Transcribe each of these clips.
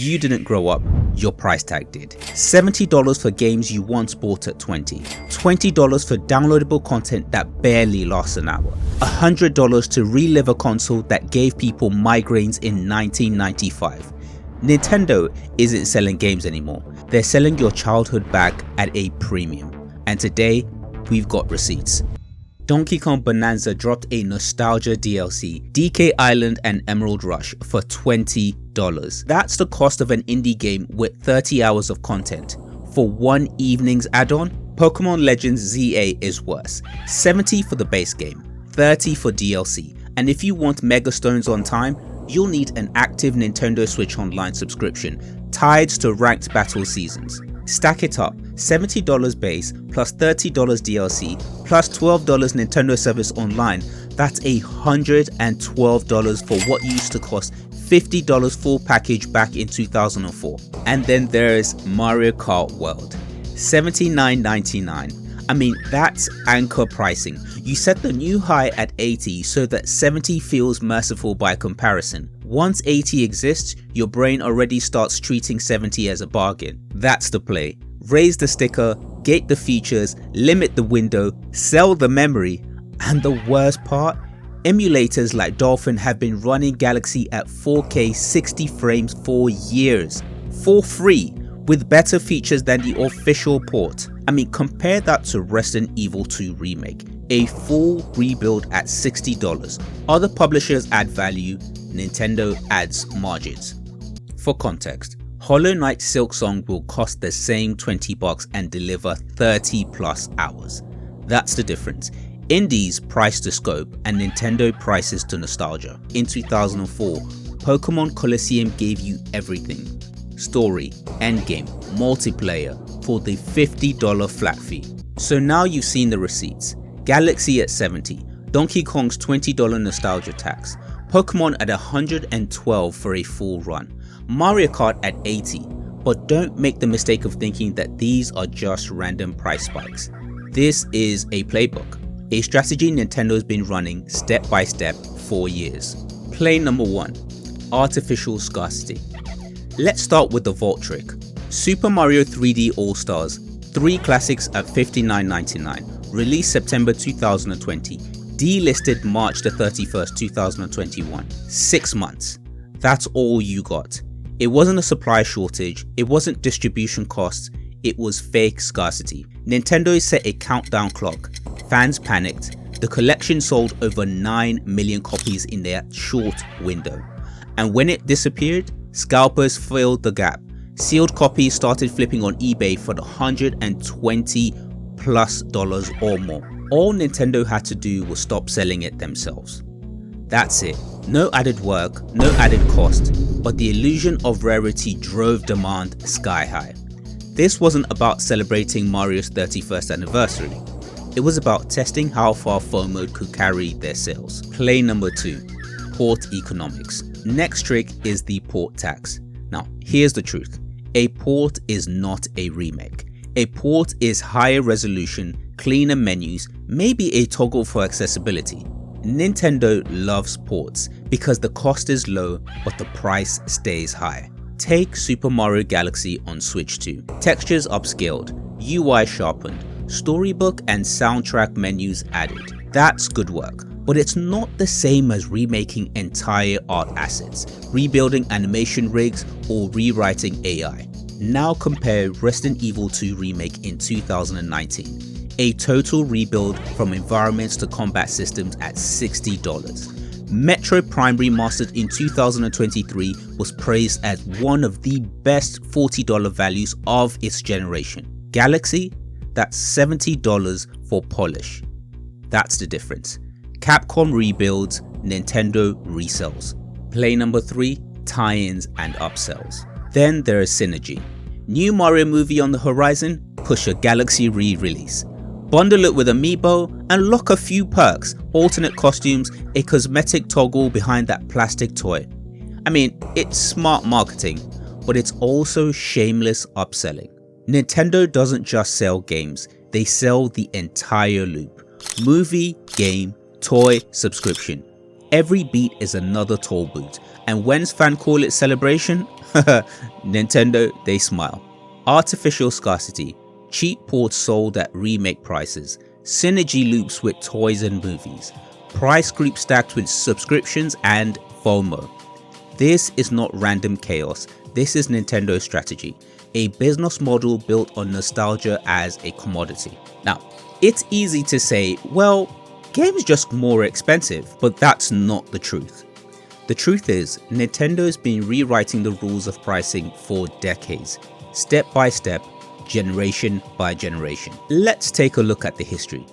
You didn't grow up, your price tag did. $70 for games you once bought at $20. $20 for downloadable content that barely lasts an hour. $100 to relive a console that gave people migraines in 1995. Nintendo isn't selling games anymore. They're selling your childhood back at a premium. And today, we've got receipts. Donkey Kong Bonanza dropped a nostalgia DLC, DK Island and Emerald Rush, for $20. That's the cost of an indie game with 30 hours of content. For one evening's add-on, Pokémon Legends ZA is worse. $70 for the base game, $30 for DLC, and if you want Mega Stones on time, you'll need an active Nintendo Switch Online subscription, tied to ranked battle seasons. Stack it up, $70 base plus $30 DLC plus $12 Nintendo Service Online, that's $112 for what used to cost $50 full package back in 2004. And then there's Mario Kart World, $79.99. I mean, that's anchor pricing. You set the new high at $80 so that $70 feels merciful by comparison. Once $80 exists, your brain already starts treating $70 as a bargain. That's the play. Raise the sticker, gate the features, limit the window, sell the memory, and the worst part? Emulators like Dolphin have been running Galaxy at 4K 60 frames for years, for free, with better features than the official port. I mean, compare that to Resident Evil 2 Remake, a full rebuild at $60. Other publishers add value, Nintendo adds margins. For context, Hollow Knight Silksong will cost the same $20 and deliver 30 plus hours. That's the difference. Indies price to scope and Nintendo prices to nostalgia. In 2004, Pokémon Colosseum gave you everything. Story, endgame, multiplayer for the $50 flat fee. So now you've seen the receipts. Galaxy at $70, Donkey Kong's $20 nostalgia tax, Pokémon at $112 for a full run, Mario Kart at $80, but don't make the mistake of thinking that these are just random price spikes. This is a playbook, a strategy Nintendo's been running step by step for years. Play number 1, artificial scarcity. Let's start with the vault trick. Super Mario 3D All-Stars, 3 classics at $59.99, released September 2020, delisted March the 31st, 2021. 6 months. That's all you got. It wasn't a supply shortage, it wasn't distribution costs, it was fake scarcity. Nintendo set a countdown clock, fans panicked, the collection sold over 9 million copies in that short window. And when it disappeared, scalpers filled the gap. Sealed copies started flipping on eBay for the $120 plus or more. All Nintendo had to do was stop selling it themselves. That's it. No added work, no added cost, but the illusion of rarity drove demand sky high. This wasn't about celebrating Mario's 31st anniversary. It was about testing how far FOMO could carry their sales. Play number 2, port economics. Next trick is the port tax. Now, here's the truth. A port is not a remake. A port is higher resolution, cleaner menus, maybe a toggle for accessibility. Nintendo loves ports because the cost is low but the price stays high. Take Super Mario Galaxy on Switch 2. Textures upscaled, UI sharpened, storybook and soundtrack menus added. That's good work. But it's not the same as remaking entire art assets, rebuilding animation rigs, or rewriting AI. Now compare Resident Evil 2 Remake in 2019. A total rebuild from environments to combat systems at $60. Metroid Prime Remastered in 2023 was praised as one of the best $40 values of its generation. Galaxy, that's $70 for polish. That's the difference. Capcom rebuilds, Nintendo resells. Play number 3, tie-ins and upsells. Then there is synergy. New Mario movie on the horizon? Push a Galaxy re-release. Bundle it with Amiibo and lock a few perks, alternate costumes, a cosmetic toggle behind that plastic toy. I mean, it's smart marketing, but it's also shameless upselling. Nintendo doesn't just sell games, they sell the entire loop. Movie, game, toy, subscription. Every beat is another toll booth, and when's fan call it celebration? Nintendo, they smile. Artificial scarcity, cheap ports sold at remake prices, synergy loops with toys and movies, price creep stacked with subscriptions, and FOMO. This is not random chaos, this is Nintendo's strategy, a business model built on nostalgia as a commodity. Now, it's easy to say, well, games just more expensive, but that's not the truth. The truth is, Nintendo's been rewriting the rules of pricing for decades, step by step, generation by generation. Let's take a look at the history.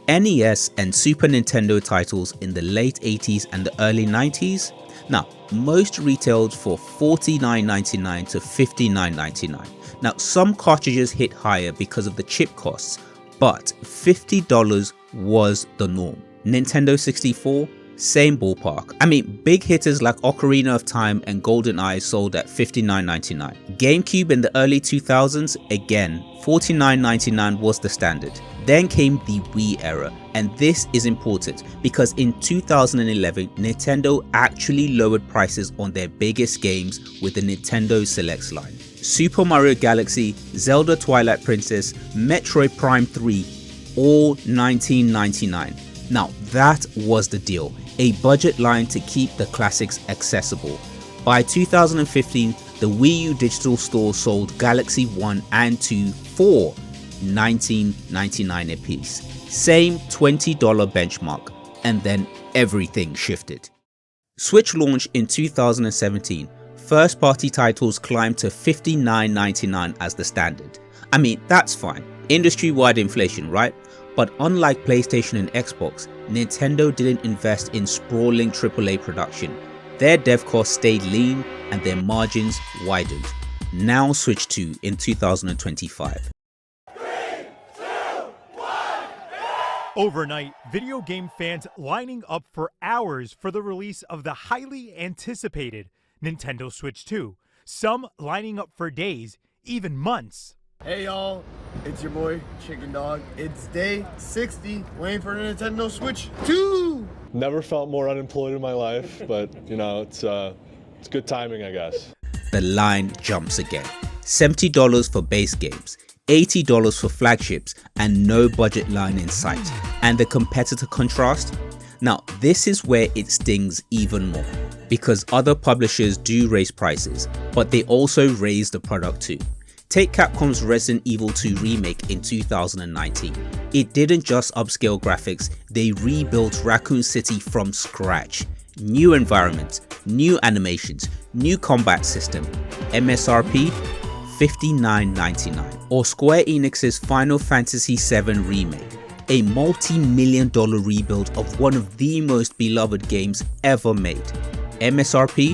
NES and Super Nintendo titles in the late 80s and the early 90s. Now, most retailed for $49.99 to $59.99. Now, some cartridges hit higher because of the chip costs, but $50 was the norm. Nintendo 64, same ballpark. I mean, big hitters like Ocarina of Time and GoldenEye sold at $59.99. GameCube in the early 2000s, again, $49.99 was the standard. Then came the Wii era, and this is important because in 2011, Nintendo actually lowered prices on their biggest games with the Nintendo Selects line. Super Mario Galaxy, Zelda Twilight Princess, Metroid Prime 3, all $19.99. Now that was the deal, a budget line to keep the classics accessible. By 2015, the Wii U digital store sold Galaxy 1 and 2 for $19.99 a piece. Same $20 benchmark, and then everything shifted. Switch launched in 2017. First party titles climbed to $59.99 as the standard. I mean, that's fine, industry-wide inflation, right? But unlike PlayStation and Xbox, Nintendo didn't invest in sprawling AAA production. Their dev costs stayed lean and their margins widened. Now Switch 2 in 2025. 3, 2, 1, Overnight, video game fans lining up for hours for the release of the highly anticipated Nintendo Switch 2. Some lining up for days, even months. Hey y'all, it's your boy Chicken Dog. It's day 60, waiting for the Nintendo Switch 2. Never felt more unemployed in my life, but you know, it's good timing, I guess. The line jumps again. $70 for base games, $80 for flagships, and no budget line in sight. And the competitor contrast? Now, this is where it stings even more, because other publishers do raise prices, but they also raise the product too. Take Capcom's Resident Evil 2 remake in 2019. It didn't just upscale graphics, they rebuilt Raccoon City from scratch. New environments, new animations, new combat system. MSRP $59.99. Or Square Enix's Final Fantasy VII remake, a multi-million-dollar rebuild of one of the most beloved games ever made. MSRP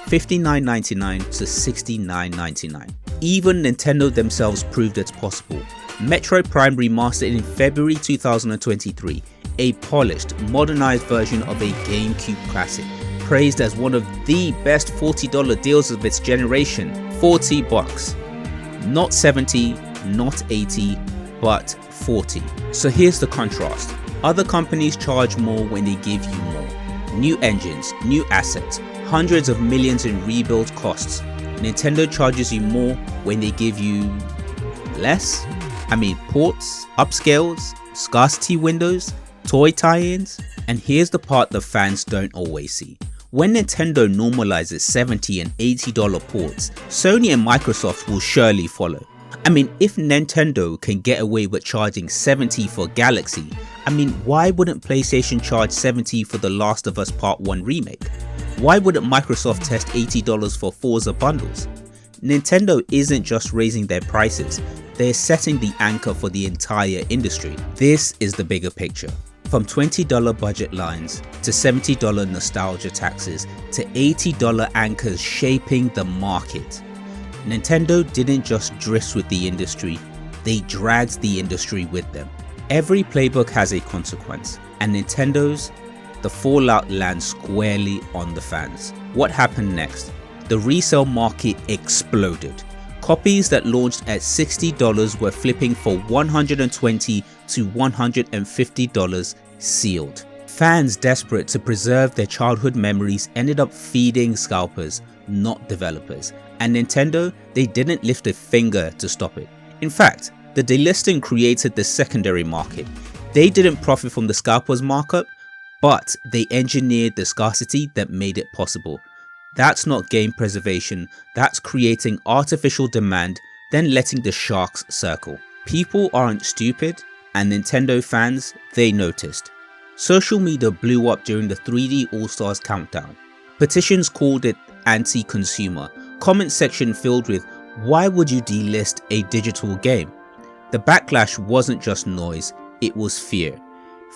$59.99 to $69.99. Even Nintendo themselves proved it's possible. Metroid Prime Remastered in February 2023, a polished, modernized version of a GameCube classic, praised as one of the best $40 deals of its generation. $40. Not 70, not 80, but 40. So here's the contrast. Other companies charge more when they give you more. New engines, new assets, hundreds of millions in rebuild costs. Nintendo charges you more when they give you less. I mean, ports, upscales, scarcity windows, toy tie-ins. And here's the part the fans don't always see. When Nintendo normalizes $70 and $80 ports, Sony and Microsoft will surely follow. I mean, if Nintendo can get away with charging $70 for Galaxy, I mean, why wouldn't PlayStation charge $70 for The Last of Us Part 1 remake? Why wouldn't Microsoft test $80 for Forza bundles? Nintendo isn't just raising their prices, they're setting the anchor for the entire industry. This is the bigger picture. From $20 budget lines, to $70 nostalgia taxes, to $80 anchors shaping the market. Nintendo didn't just drift with the industry, they dragged the industry with them. Every playbook has a consequence, and Nintendo's, the fallout lands squarely on the fans. What happened next? The resale market exploded. Copies that launched at $60 were flipping for $120 to $150 sealed. Fans desperate to preserve their childhood memories ended up feeding scalpers, not developers. And Nintendo, they didn't lift a finger to stop it. In fact, the delisting created the secondary market. They didn't profit from the Scalpers markup, but they engineered the scarcity that made it possible. That's not game preservation, that's creating artificial demand, then letting the sharks circle. People aren't stupid, and Nintendo fans, they noticed. Social media blew up during the 3D All-Stars countdown. Petitions called it anti-consumer. Comment section filled with, "Why would you delist a digital game?" The backlash wasn't just noise, it was fear.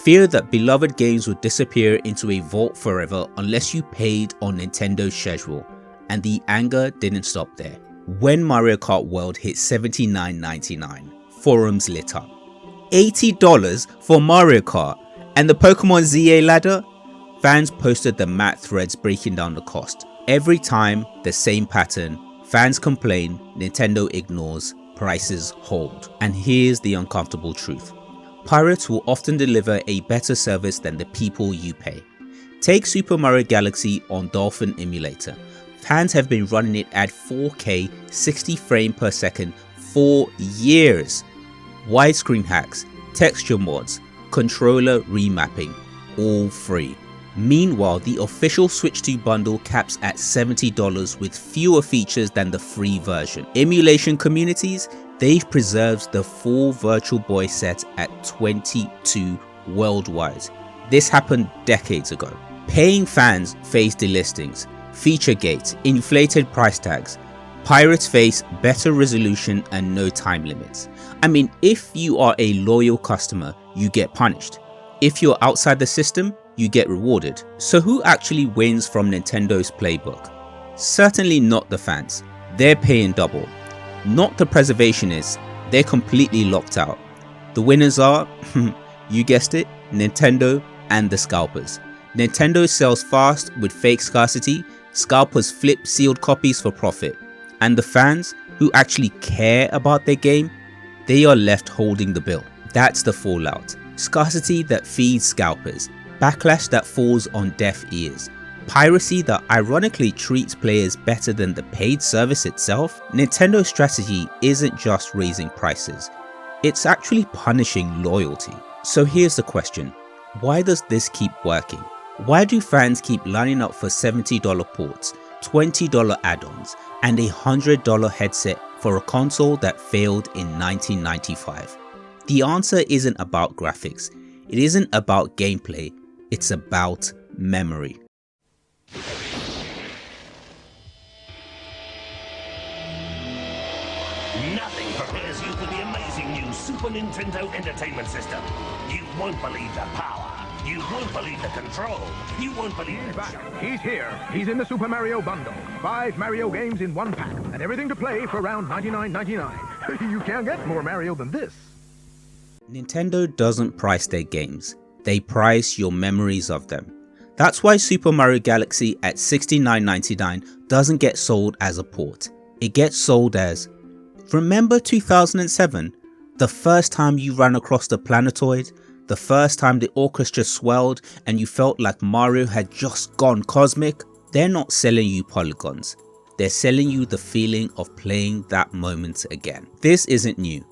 Fear that beloved games would disappear into a vault forever unless you paid on Nintendo's schedule. And the anger didn't stop there. When Mario Kart World hit $79.99, forums lit up. $80 for Mario Kart and the Pokémon ZA ladder? Fans posted the mat threads breaking down the cost. Every time, the same pattern. Fans complain, Nintendo ignores, prices hold. And here's the uncomfortable truth. Pirates will often deliver a better service than the people you pay. Take Super Mario Galaxy on Dolphin Emulator. Fans have been running it at 4K 60 frames per second for years. Widescreen hacks, texture mods, controller remapping, all free. Meanwhile, the official Switch 2 bundle caps at $70 with fewer features than the free version. Emulation communities, they've preserved the full Virtual Boy set at 22 worldwide. This happened decades ago. Paying fans face delistings, feature gates, inflated price tags. Pirates face better resolution and no time limits. I mean, if you are a loyal customer, you get punished. If you're outside the system, you get rewarded. So who actually wins from Nintendo's playbook? Certainly not the fans. They're paying double. Not the preservationists. They're completely locked out. The winners are, you guessed it, Nintendo and the Scalpers. Nintendo sells fast with fake scarcity. Scalpers flip sealed copies for profit. And the fans, who actually care about their game, they are left holding the bill. That's the fallout. Scarcity that feeds scalpers. Backlash that falls on deaf ears. Piracy that ironically treats players better than the paid service itself. Nintendo's strategy isn't just raising prices. It's actually punishing loyalty. So here's the question. Why does this keep working? Why do fans keep lining up for $70 ports, $20 add-ons, and a $100 headset for a console that failed in 1995? The answer isn't about graphics. It isn't about gameplay. It's about memory. Nothing prepares you for the amazing new Super Nintendo Entertainment System. You won't believe the power. You won't believe the control. You won't believe He's the back. He's here. He's in the Super Mario bundle. 5 Mario games in one pack, and everything to play for around $99.99. You can't get more Mario than this. Nintendo doesn't price their games. They price your memories of them. That's why Super Mario Galaxy at $69.99 doesn't get sold as a port. It gets sold as, remember 2007? The first time you ran across the planetoid? The first time the orchestra swelled and you felt like Mario had just gone cosmic? They're not selling you polygons. They're selling you the feeling of playing that moment again. This isn't new.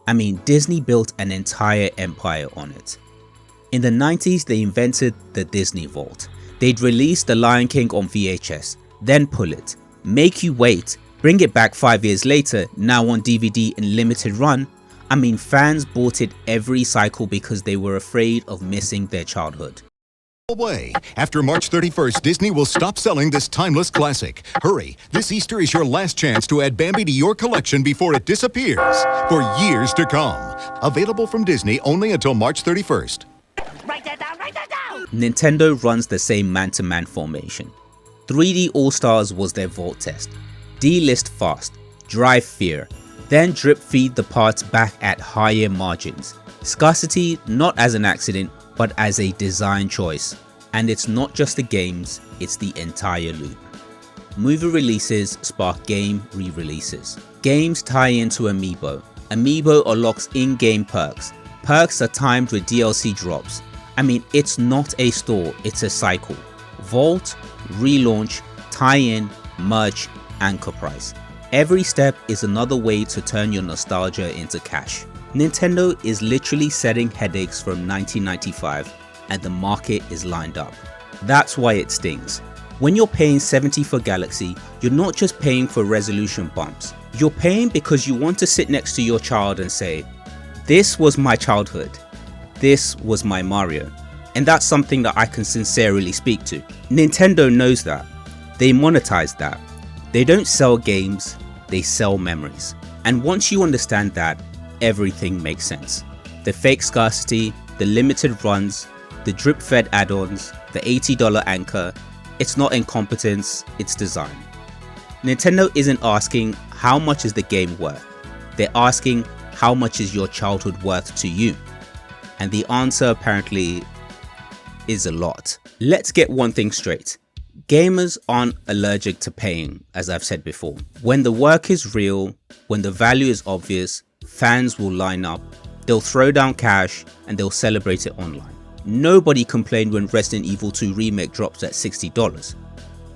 I mean, Disney built an entire empire on it. In the 90s, they invented the Disney Vault. They'd release The Lion King on VHS, then pull it, make you wait, bring it back 5 years later, now on DVD in limited run. I mean, fans bought it every cycle because they were afraid of missing their childhood. Away. After March 31st, Disney will stop selling this timeless classic. Hurry, this Easter is your last chance to add Bambi to your collection before it disappears for years to come. Available from Disney only until March 31st. Write that down, write that down! Nintendo runs the same man-to-man formation. 3D All-Stars was their vault test. Delist fast, drive fear, then drip feed the parts back at higher margins. Scarcity not as an accident, but as a design choice. And it's not just the games, it's the entire loop. Movie releases spark game re-releases. Games tie into Amiibo. Amiibo unlocks in-game perks. Perks are timed with DLC drops. I mean, it's not a store, it's a cycle. Vault, relaunch, tie-in, merch, anchor price. Every step is another way to turn your nostalgia into cash. Nintendo is literally setting headaches from 1995 and the market is lined up. That's why it stings. When you're paying $70 for Galaxy, you're not just paying for resolution bumps. You're paying because you want to sit next to your child and say, this was my childhood. This was my Mario. And that's something that I can sincerely speak to. Nintendo knows that. They monetize that. They don't sell games, they sell memories. And once you understand that, everything makes sense. The fake scarcity, the limited runs, the drip-fed add-ons, the $80 anchor, it's not incompetence, it's design. Nintendo isn't asking how much is the game worth. They're asking how much is your childhood worth to you? And the answer apparently is a lot. Let's get one thing straight. Gamers aren't allergic to paying, as I've said before. When the work is real, when the value is obvious, fans will line up, they'll throw down cash, and they'll celebrate it online. Nobody complained when Resident Evil 2 Remake dropped at $60.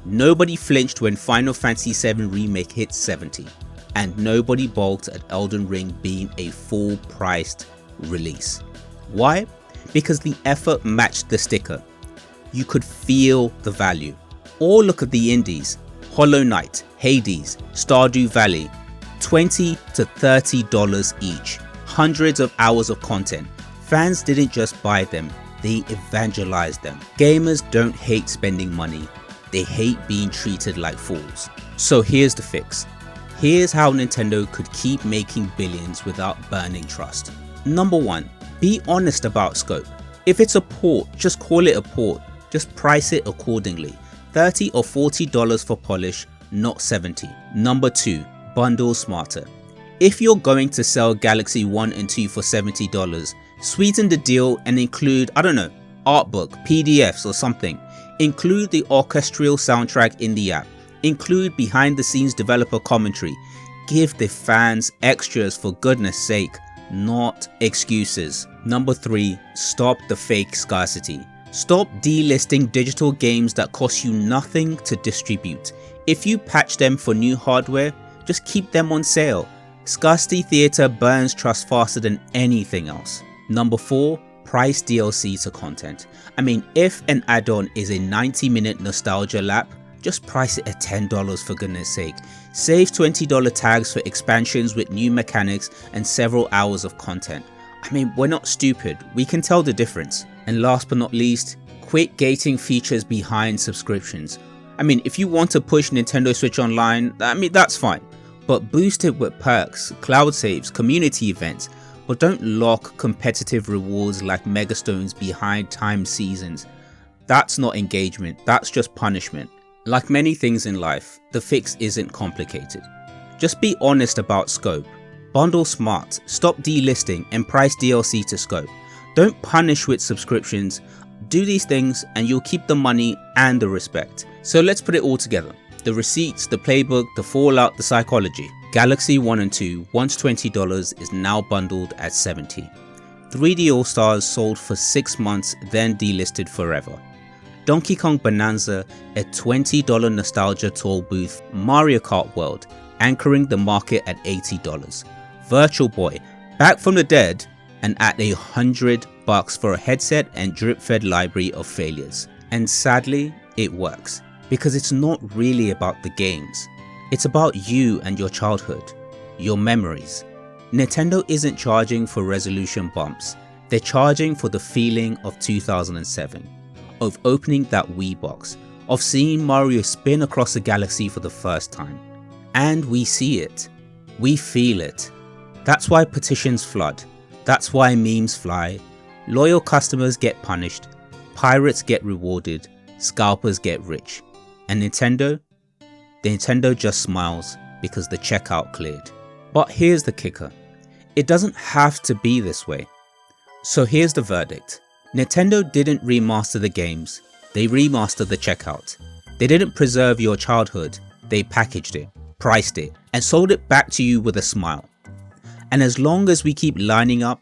Nobody flinched when Final Fantasy VII Remake hit $70. And nobody balked at Elden Ring being a full-priced release. Why? Because the effort matched the sticker. You could feel the value. Or look at the indies. Hollow Knight, Hades, Stardew Valley, $20 to $30 each. Hundreds of hours of content. Fans didn't just buy them, they evangelized them. Gamers don't hate spending money, they hate being treated like fools. So here's the fix. Here's how Nintendo could keep making billions without burning trust. Number 1. Be honest about scope. If it's a port, just call it a port. Just price it accordingly. $30 or $40 for polish, not $70. Number 2. Bundle smarter. If you're going to sell Galaxy 1 and 2 for $70, sweeten the deal and include, I don't know, art book, PDFs or something. Include the orchestral soundtrack in the app. Include behind the scenes developer commentary. Give the fans extras for goodness sake, not excuses. Number 3. Stop the fake scarcity. Stop delisting digital games that cost you nothing to distribute. If you patch them for new hardware, just keep them on sale. Scarcity theater burns trust faster than anything else. Number 4. Price DLC to content. I mean, if an add-on is a 90-minute nostalgia lap, just price it at $10 for goodness sake. Save $20 tags for expansions with new mechanics and several hours of content. I mean, we're not stupid, we can tell the difference. And last but not least, quit gating features behind subscriptions. I mean, if you want to push Nintendo Switch Online, I mean, that's fine. But boost it with perks, cloud saves, community events. But don't lock competitive rewards like Megastones behind timed seasons. That's not engagement, that's just punishment. Like many things in life, the fix isn't complicated. Just be honest about scope. Bundle smart, stop delisting and price DLC to scope. Don't punish with subscriptions. Do these things and you'll keep the money and the respect. So let's put it all together. The receipts, the playbook, the fallout, the psychology. Galaxy 1 and 2, once $20, is now bundled at $70. 3D All-Stars sold for 6 months, then delisted forever. Donkey Kong Bonanza, a $20 nostalgia tour booth. Mario Kart World, anchoring the market at $80. Virtual Boy, back from the dead and at $100 for a headset and drip-fed library of failures. And sadly, it works, because it's not really about the games. It's about you and your childhood, your memories. Nintendo isn't charging for resolution bumps, they're charging for the feeling of 2007, of opening that Wii box, of seeing Mario spin across the galaxy for the first time. And we see it, we feel it. That's why petitions flood, that's why memes fly, loyal customers get punished, pirates get rewarded, scalpers get rich. And Nintendo just smiles because the checkout cleared. But here's the kicker. It doesn't have to be this way. So here's the verdict. Nintendo didn't remaster the games, they remastered the checkout. They didn't preserve your childhood, they packaged it, priced it, and sold it back to you with a smile. And as long as we keep lining up,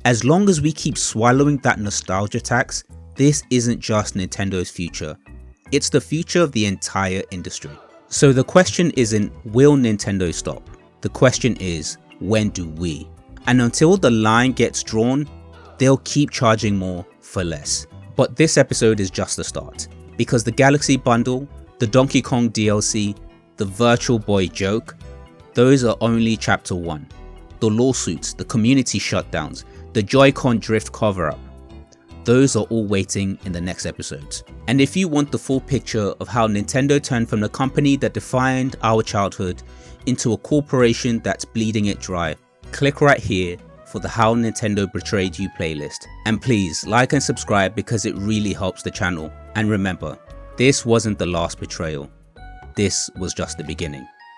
as long as we keep swallowing that nostalgia tax, this isn't just Nintendo's future. It's the future of the entire industry. So the question isn't, will Nintendo stop? The question is, when do we? And until the line gets drawn, they'll keep charging more for less. But this episode is just the start, because the Galaxy Bundle, the Donkey Kong DLC, the Virtual Boy joke, those are only chapter 1. The lawsuits, the community shutdowns, the Joy-Con drift cover-up, those are all waiting in the next episodes. And if you want the full picture of how Nintendo turned from the company that defined our childhood into a corporation that's bleeding it dry, click right here for the How Nintendo Betrayed You playlist. And please like and subscribe because it really helps the channel. And remember, this wasn't the last betrayal. This was just the beginning.